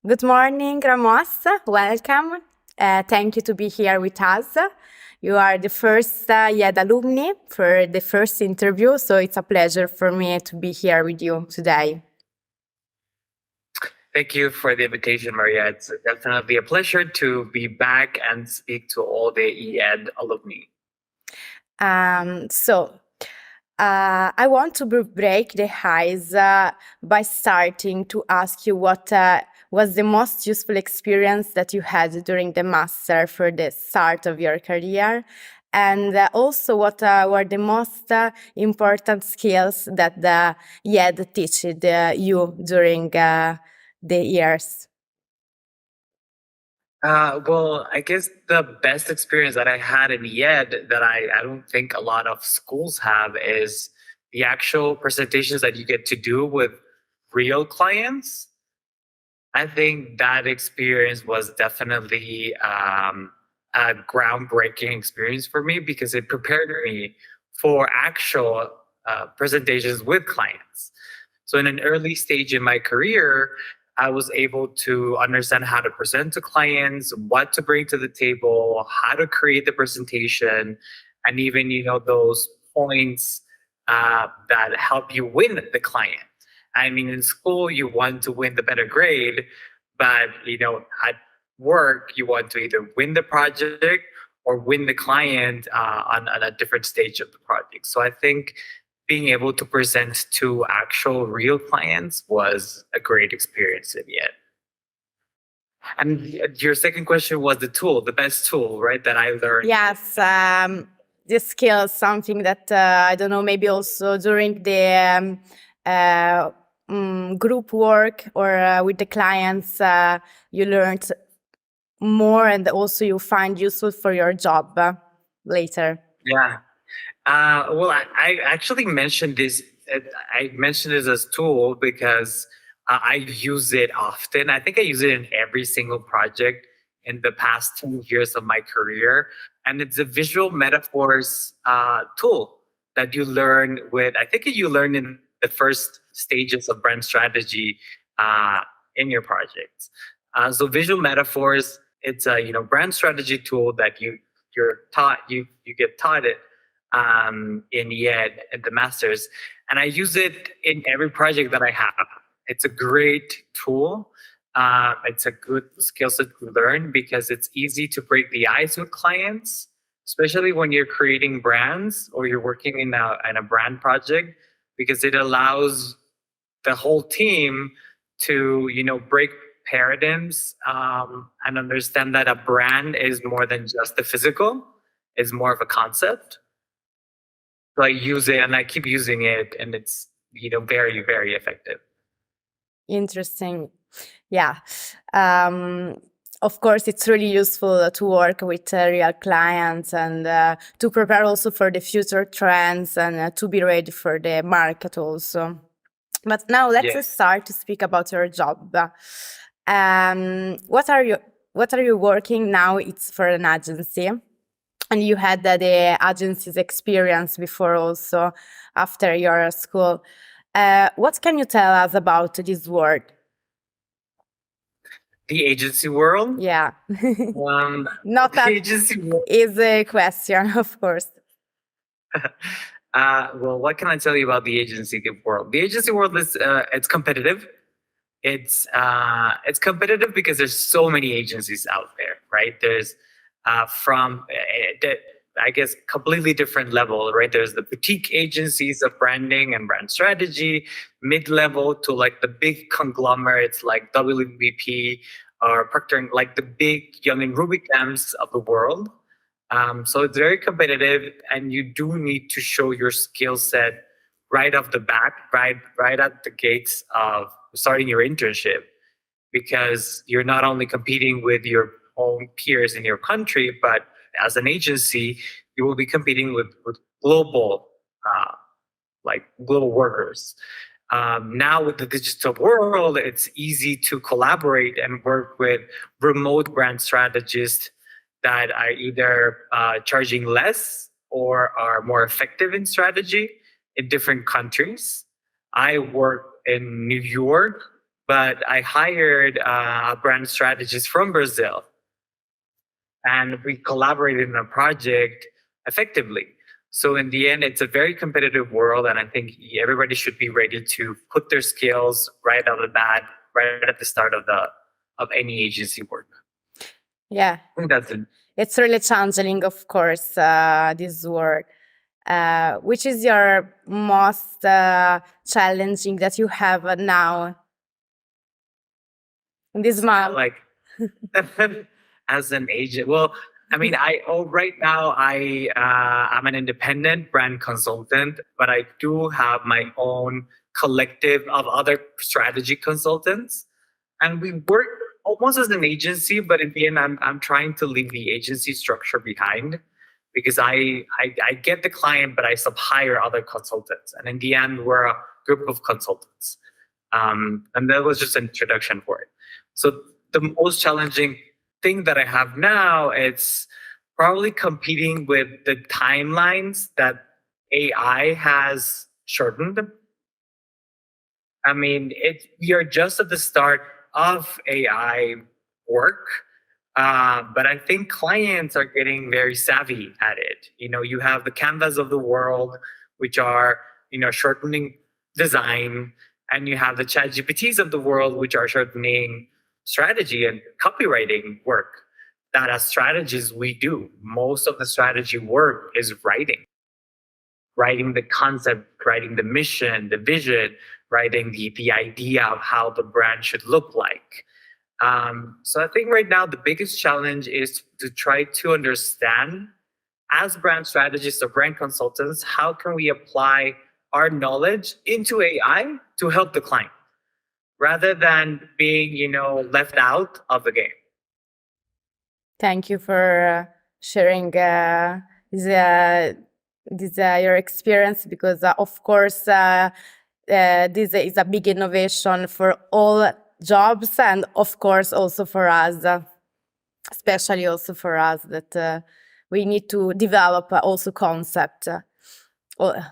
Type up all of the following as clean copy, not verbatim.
Good morning, Ramos. Welcome. Thank you to be here with us. You are the first YED alumni for the first interview, so it's a pleasure for me to be here with you today. Thank you for the invitation, Maria. It's definitely a pleasure to be back and speak to all the EED alumni. I want to break the ice by starting to ask you what was the most useful experience that you had during the master for the start of your career, and also what were the most important skills that the YED taught you during the years. Well, I guess the best experience that I had in YED that I don't think a lot of schools have is the actual presentations that you get to do with real clients. I think that experience was definitely a groundbreaking experience for me because it prepared me for actual presentations with clients. So, in an early stage in my career, I was able to understand how to present to clients, what to bring to the table, how to create the presentation, and even those points that help you win the client. I mean, in school, you want to win the better grade, but at work, you want to either win the project or win the client on a different stage of the project. So I think being able to present to actual real clients was a great experience in the end. And your second question was the best tool, right? That I learned. Yes, this skill is something that I don't know, maybe also during the group work or with the clients, you learned more and also you find useful for your job later. Yeah. Well, I actually mentioned this. I mentioned this as tool because I use it often. I think I use it in every single project in the past 10 years of my career. And it's a visual metaphors tool that you learn with, I think you learn in the first stages of brand strategy in your projects. So visual metaphors, it's a brand strategy tool that you get taught it in YED at the masters, and I use it in every project that I have. It's a great tool. It's a good skill set to learn because it's easy to break the ice with clients, especially when you're creating brands or you're working in a brand project, because it allows the whole team to break paradigms and understand that a brand is more than just the physical, it's more of a concept. So I use it and I keep using it, and it's very, very effective. Interesting. Yeah. Of course, it's really useful to work with real clients and to prepare also for the future trends and to be ready for the market also. But now let's start to speak about your job. What are you working now? It's for an agency. And you had the agency's experience before also after your school. What can you tell us about this world? The agency world? Yeah. Not the that agency world. is a question, of course. Well, what can I tell you about the agency world? The agency world is it's competitive. It's competitive because there's so many agencies out there, right? There's from I guess completely different level, right? There's the boutique agencies of branding and brand strategy, mid-level to like the big conglomerates like WPP or Procter, like the big Young and Rubicams of the world. So it's very competitive, and you do need to show your skill set right off the bat, right at the gates of starting your internship, because you're not only competing with your own peers in your country, but as an agency, you will be competing with global, global workers. Now with the digital world, it's easy to collaborate and work with remote brand strategists that are either charging less or are more effective in strategy in different countries. I work in New York, but I hired a brand strategist from Brazil, and we collaborated in a project effectively. So in the end, it's a very competitive world, and I think everybody should be ready to put their skills right out of the bat, right at the start of any agency work. Yeah, I think that's it. it's really challenging, of course, this work. Which is your most challenging that you have now in this month? Like as an agent, well, I mean, right now I'm an independent brand consultant, but I do have my own collective of other strategy consultants, and we work almost as an agency. But in the end, I'm trying to leave the agency structure behind, because I get the client, but I sub hire other consultants, and in the end, we're a group of consultants. And that was just an introduction for it. So the most challenging thing that I have now, it's probably competing with the timelines that AI has shortened. I mean, we are just at the start of AI work, but I think clients are getting very savvy at it. You have the Canvas of the world, which are shortening design, and you have the Chat GPTs of the world, which are shortening strategy and copywriting work. That as strategists we do. Most of the strategy work is writing the concept, writing the mission, the vision, writing the idea of how the brand should look like. So I think right now the biggest challenge is to try to understand, as brand strategists or brand consultants, how can we apply our knowledge into AI to help the client, rather than being, left out of the game. Thank you for sharing your experience, because of course this is a big innovation for all jobs, and of course also for us, especially also for us, that we need to develop also concept or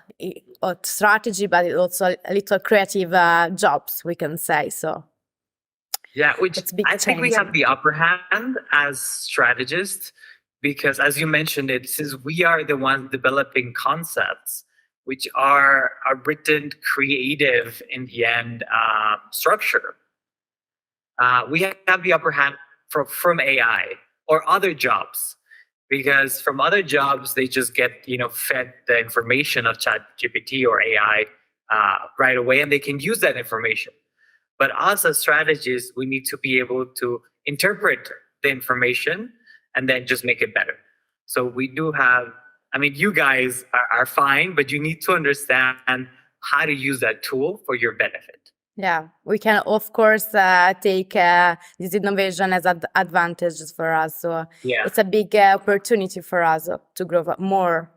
strategy, but also a little creative jobs, we can say. So yeah, which I think we have the upper hand as strategists, because as you mentioned it, since we are the ones developing concepts which are a written creative in the end structure, we have the upper hand from AI or other jobs, because from other jobs they just get fed the information of Chat GPT or AI right away, and they can use that information. But us as strategists, we need to be able to interpret the information and then just make it better. So we do have, I mean, you guys are fine, but you need to understand how to use that tool for your benefit. Yeah, we can, of course, take this innovation as advantages for us. So yeah, it's a big opportunity for us to grow more.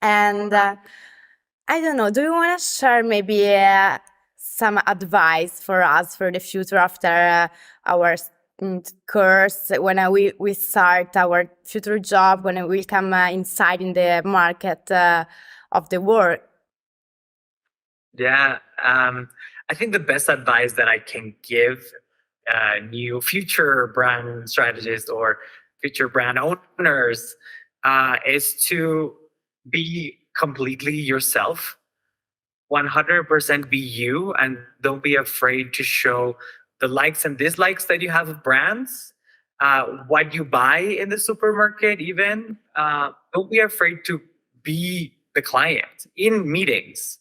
And I don't know, do you want to share maybe some advice for us for the future after our course, when we start our future job, when we come inside in the market of the work? Yeah, I think the best advice that I can give new future brand strategists or future brand owners is to be completely yourself. 100% be you, and don't be afraid to show the likes and dislikes that you have of brands, what you buy in the supermarket even. Don't be afraid to be the client in meetings.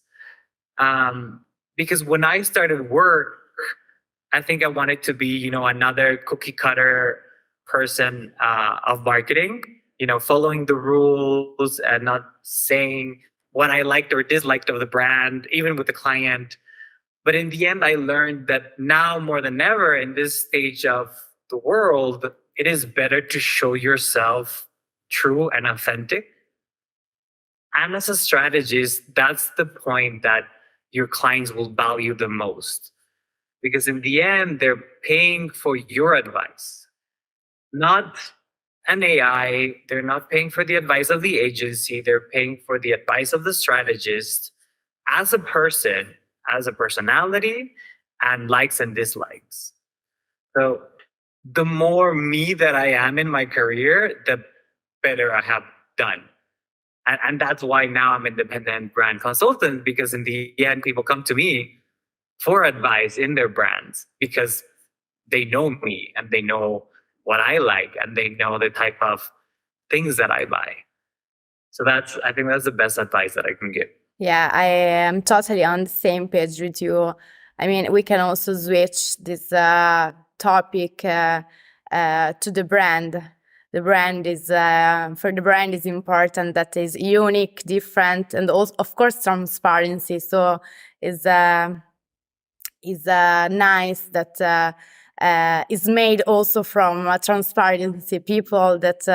Because when I started work, I think I wanted to be, another cookie cutter person of marketing, following the rules and not saying what I liked or disliked of the brand, even with the client. But in the end, I learned that now more than ever in this stage of the world, it is better to show yourself true and authentic. And as a strategist, that's the point that your clients will value the most. Because in the end, they're paying for your advice, not an AI. They're not paying for the advice of the agency. They're paying for the advice of the strategist as a person, as a personality, and likes and dislikes. So the more me that I am in my career, the better I have done. And that's why now I'm independent brand consultant, because in the end, people come to me for advice in their brands because they know me and they know what I like and they know the type of things that I buy. So I think that's the best advice that I can give. Yeah, I am totally on the same page with you. I mean, we can also switch this topic to the brand. The brand is for the brand is important that is unique, different, and also, of course, transparency. So is nice that is made also from transparency people that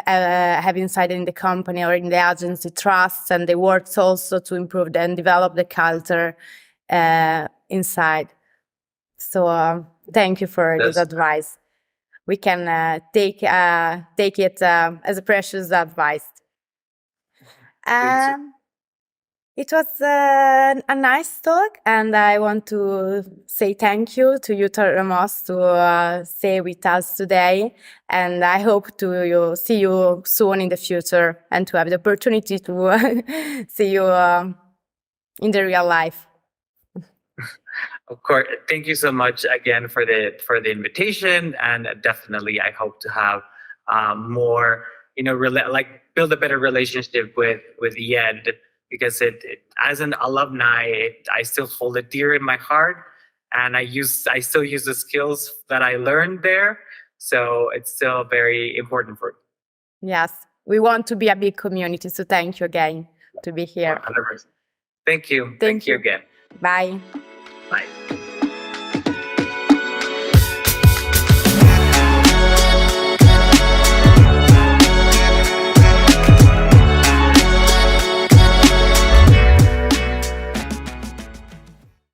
have inside in the company or in the agency trust, and they work also to improve and develop the culture inside. So thank you for this advice. We can take it as a precious advice. It was a nice talk, and I want to say thank you to you, Ramos, to stay with us today. And I hope to see you soon in the future and to have the opportunity to see you in the real life. Of course, thank you so much again for the invitation, and definitely I hope to have more, build a better relationship with Yed, because it as an alumni, I still hold it dear in my heart, and I still use the skills that I learned there, so it's still very important for me. Yes, we want to be a big community, so thank you again to be here. 100%. Thank you. Thank you again. Bye. Bye.